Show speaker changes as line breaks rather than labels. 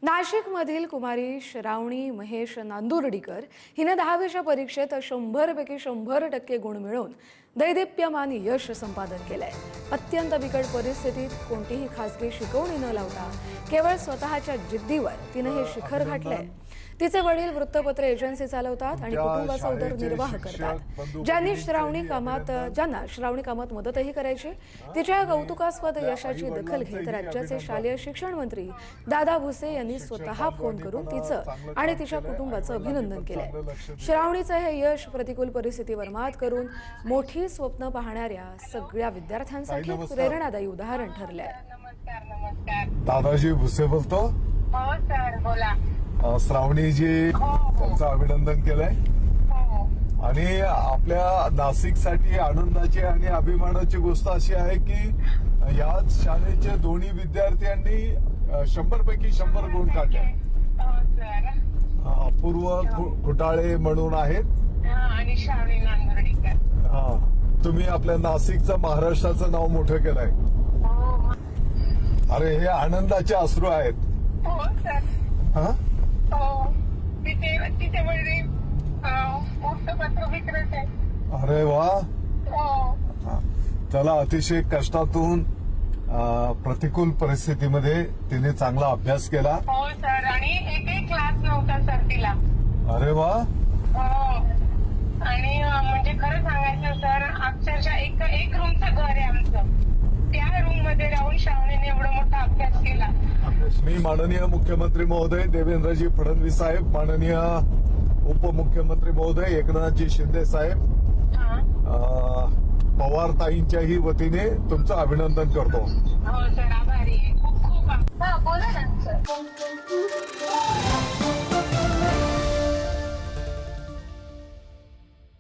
नाशिकमधील कुमारी श्रावणी महेश नांदुर्डीकर हिने 10वीच्या परीक्षेत 100 पैकी 100% गुण मिळवून दैदिप्यमान यश संपादन केलंय। अत्यंत बिकट परिस्थितीत कोणतीही खासगी शिकवणी न लावता केवळ स्वतःच्या जिद्दीवर तिने हे शिखर गाठलंय। तिचे वडील वृत्तपत्र एजन्सी चालवतात आणि कुटुंबाचा उदरनिर्वाह करतात। ज्यांना श्रावणी कामात मदतही करायची। तिच्या कौतुकास्पद यशाची दखल घेत राज्याचे शालेय शिक्षण मंत्री दादा भुसे यांनी स्वतः फोन करून तिचं आणि तिच्या कुटुंबाचं अभिनंदन केलंय। श्रावणीचं हे यश प्रतिकूल परिस्थितीवर मात करून मोठी स्वप्न पाहणाऱ्या सगळ्या विद्यार्थ्यांसाठी प्रेरणादायी उदाहरण ठरलंय।
दादाजी भुसे बोलतो।
हो सर बोला।
श्रावणीजी त्यांचं अभिनंदन केलंय आणि आपल्या नाशिकसाठी आनंदाची आणि अभिमानाची गोष्ट अशी आहे की याच शाळेचे दोन्ही विद्यार्थ्यांनी 100 पैकी 100 गुण काढले। अपूर्व खुटाळे म्हणून आहेत
आणि श्रावणी नांदुर्डीकर।
तुम्ही आपल्या नाशिकचं महाराष्ट्राचं नाव मोठं केलंय। अरे हे आनंदाचे अश्रू आहेत।
हो सर। हो तिथे वडील वृत्तपत्र विक्रेत आहेत।
अरे वा।
हो
चला, अतिशय कष्टातून प्रतिकूल परिस्थितीमध्ये तिने चांगला अभ्यास केला।
हो सर, आणि एकही क्लास नव्हता सर तिला।
अरे वा।
हो, आणि म्हणजे खरं सांगायचं सर, अक्षरशः एक रूमचं घर आहे आमचं, त्या रूम मध्ये राहून श्रावणीने एवढा मोठा अभ्यास केला।
मी माननीय मुख्यमंत्री महोदय देवेंद्रजी फडणवीस साहेब, माननीय उपमुख्यमंत्री महोदय एकनाथजी शिंदे साहेब, पवार ताईंच्याही वतीने तुमचं अभिनंदन करतो।
हो सर, आभारी आहे, खूप खूप। बोला ना सर।